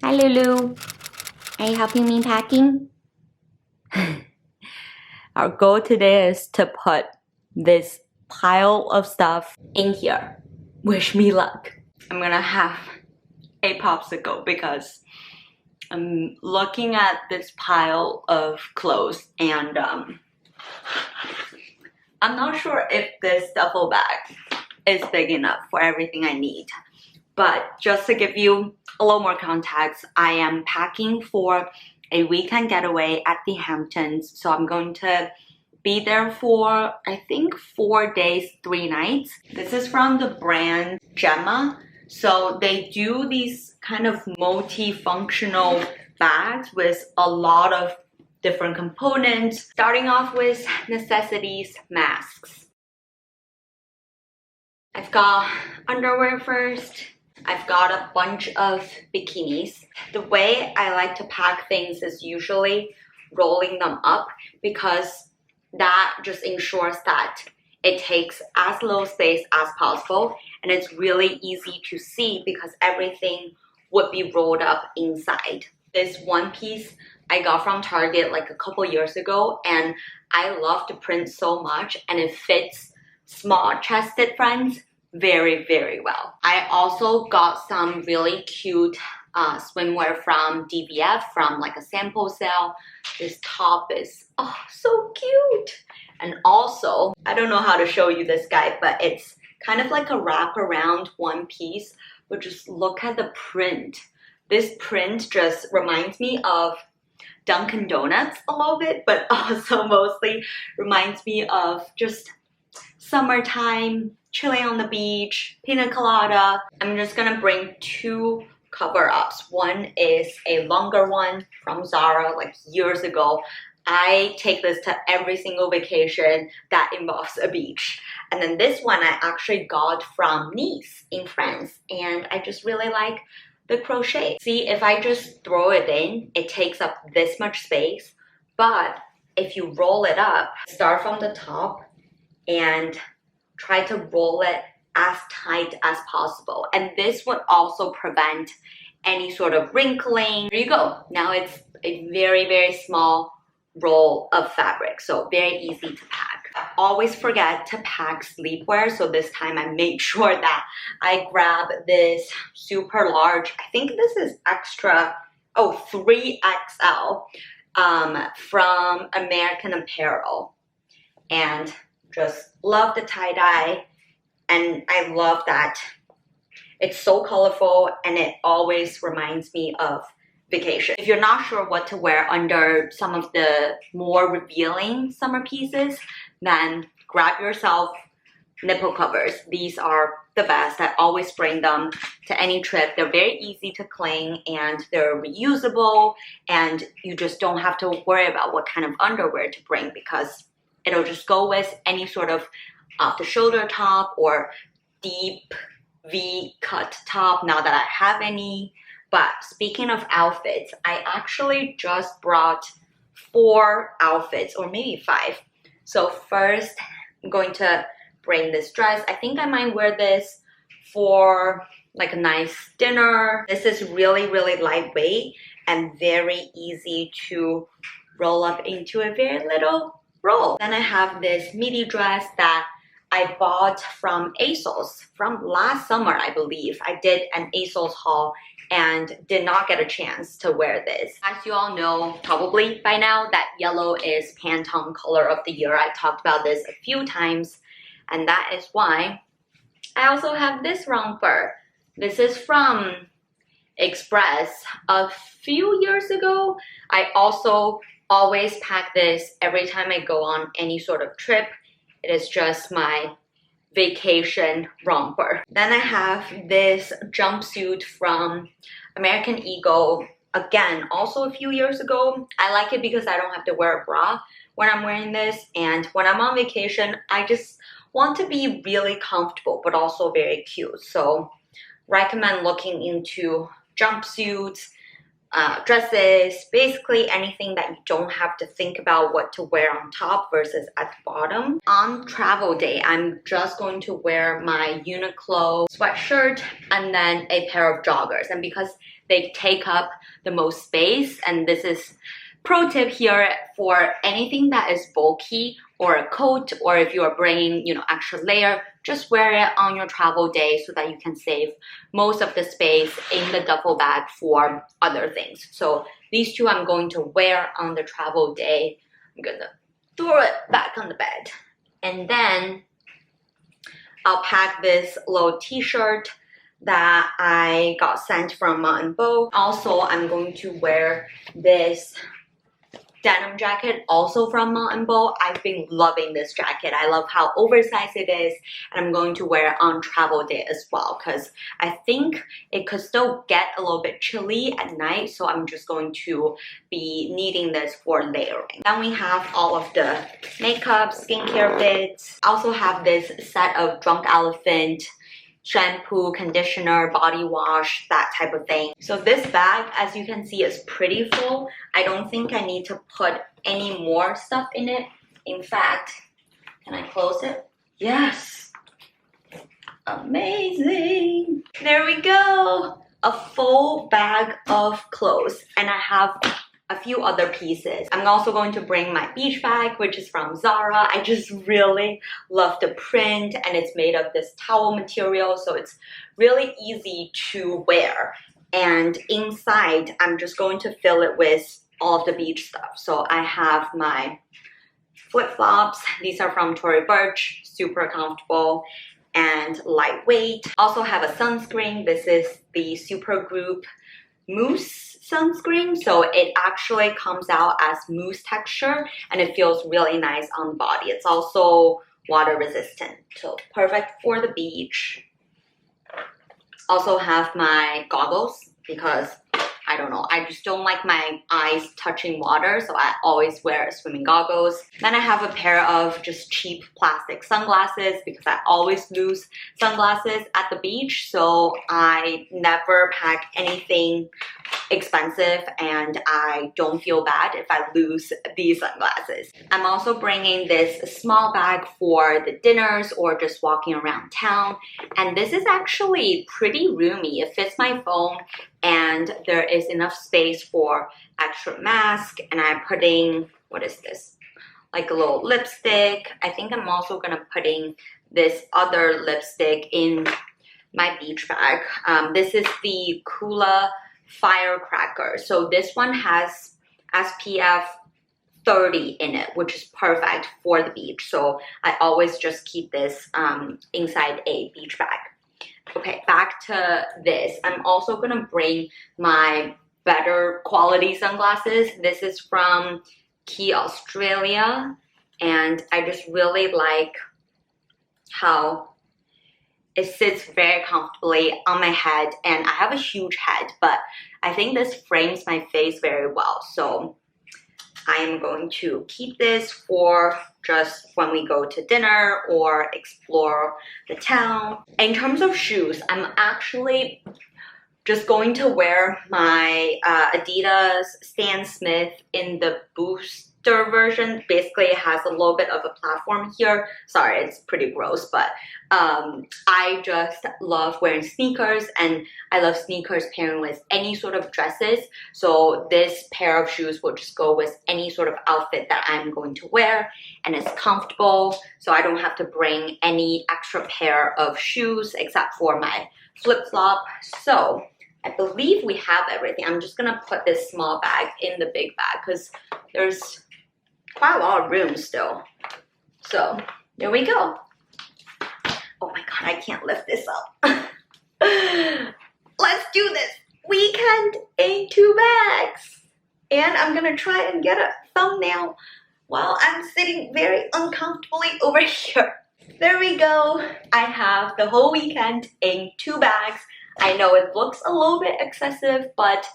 Hi Lulu, are you helping me packing? Our goal today is to put this pile of stuff in here. Wish me luck. I'm gonna have a popsicle because I'm looking at this pile of clothes and I'm not sure if this duffel bag is big enough for everything I need. But just to give you a little more context, I am packing for a weekend getaway at the Hamptons. So I'm going to be there for, I think, 4 days, 3 nights. This is from the brand Gemma. So they do these kind of multifunctional bags with a lot of different components. Starting off with necessities, masks. I've got underwear first. I've got a bunch of bikinis. The way I like to pack things is usually rolling them up because that just ensures that it takes as little space as possible and it's really easy to see because everything would be rolled up inside. This one piece I got from Target like a couple years ago and I love the print so much and it fits small chested friends very, very well. I also got some really cute swimwear from DVF from like a sample sale. This top is so cute. And also, I don't know how to show you this guy, but it's kind of like a wraparound one piece, but just look at the print. This print just reminds me of Dunkin' Donuts a little bit, but also mostly reminds me of just summertime, chilling on the beach, pina colada. I'm just gonna bring 2 cover-ups. One is a longer one from Zara like years ago. I take this to every single vacation that involves a beach. And then this one I actually got from Nice in France and I just really like the crochet. See, if I just throw it in, it takes up this much space, but if you roll it up, start from the top and try to roll it as tight as possible. And this would also prevent any sort of wrinkling. There you go. Now it's a very, very small roll of fabric, so very easy to pack. I always forget to pack sleepwear, so this time I made sure that I grab this super large, I think this is extra, 3XL from American Apparel. And just love the tie-dye and I love that it's so colorful and it always reminds me of vacation. If you're not sure what to wear under some of the more revealing summer pieces, then grab yourself nipple covers. These are the best. I always bring them to any trip. They're very easy to clean and they're reusable and you just don't have to worry about what kind of underwear to bring because it'll just go with any sort of off-the-shoulder top or deep V-cut top, now that I have any. But speaking of outfits, I actually just brought 4 outfits, or maybe 5. So first, I'm going to bring this dress. I think I might wear this for like a nice dinner. This is really, really lightweight and very easy to roll up into a very little roll. Then I have this midi dress that I bought from ASOS from last summer, I believe. I did an ASOS haul and did not get a chance to wear this. As you all know, probably by now, that yellow is Pantone color of the year. I talked about this a few times, and that is why I also have this romper. This is from Express a few years ago. I also always pack this every time I go on any sort of trip. It is just my vacation romper. Then I have this jumpsuit from American Eagle. Again, also a few years ago. I like it because I don't have to wear a bra when I'm wearing this. And when I'm on vacation, I just want to be really comfortable, but also very cute. So recommend looking into jumpsuits, dresses, basically anything that you don't have to think about what to wear on top versus at the bottom. On travel day, I'm just going to wear my Uniqlo sweatshirt and then a pair of joggers. And because they take up the most space, and this is pro tip here for anything that is bulky or a coat, or if you are bringing, extra layer, just wear it on your travel day so that you can save most of the space in the duffel bag for other things. So these two I'm going to wear on the travel day. I'm gonna throw it back on the bed. And then I'll pack this little t-shirt that I got sent from Mount & Bow. Also, I'm going to wear this denim jacket, also from Mount & Bow. I've been loving this jacket. I love how oversized it is, and I'm going to wear it on travel day as well because I think it could still get a little bit chilly at night, so I'm just going to be needing this for layering. Then we have all of the makeup, skincare bits. I also have this set of Drunk Elephant shampoo, conditioner, body wash, that type of thing. So this bag, as you can see, is pretty full. I don't think I need to put any more stuff in it. In fact, can I close it? Yes! Amazing! There we go! A full bag of clothes. And I have a few other pieces. I'm also going to bring my beach bag, which is from Zara. I just really love the print, and it's made of this towel material, so it's really easy to wear. And inside, I'm just going to fill it with all of the beach stuff. So I have my flip-flops. These are from Tory Burch, super comfortable and lightweight. Also have a sunscreen. This is the Supergroup Mousse sunscreen, so it actually comes out as mousse texture and it feels really nice on the body. It's also water resistant, so perfect for the beach. Also have my goggles because I don't know, I just don't like my eyes touching water, so I always wear swimming goggles. Then I have a pair of just cheap plastic sunglasses because I always lose sunglasses at the beach, so I never pack anything expensive and I don't feel bad if I lose these sunglasses. I'm also bringing this small bag for the dinners or just walking around town, and this is actually pretty roomy. It fits my phone and there is enough space for extra mask, and I'm putting, what is this? Like a little lipstick. I think I'm also gonna putting this other lipstick in my beach bag. This is the Kula Firecracker. So this one has SPF 30 in it, which is perfect for the beach. So I always just keep this inside a beach bag. Okay, back to this. I'm also gonna bring my better quality sunglasses. This is from Key Australia, and I just really like how it sits very comfortably on my head, and I have a huge head, but I think this frames my face very well. So I am going to keep this for just when we go to dinner or explore the town. In terms of shoes, I'm actually just going to wear my Adidas Stan Smith in the Booster version. Basically, it has a little bit of a platform here. Sorry, it's pretty gross, but I just love wearing sneakers, and I love sneakers pairing with any sort of dresses. So this pair of shoes will just go with any sort of outfit that I'm going to wear, and it's comfortable, so I don't have to bring any extra pair of shoes except for my flip-flop. So I believe we have everything. I'm just gonna put this small bag in the big bag because there's quite a lot of room still. So there we go. Oh my god, I can't lift this up. Let's do this. Weekend in 2 bags. And I'm gonna try and get a thumbnail while I'm sitting very uncomfortably over here. There we go. I have the whole weekend in 2 bags. I know it looks a little bit excessive, but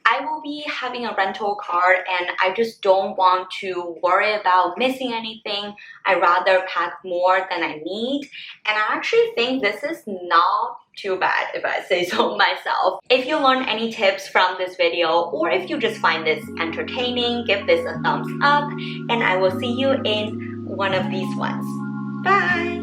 I will be having a rental car and I just don't want to worry about missing anything. I'd rather pack more than I need. And I actually think this is not too bad if I say so myself. If you learned any tips from this video or if you just find this entertaining, give this a thumbs up and I will see you in one of these ones. Bye!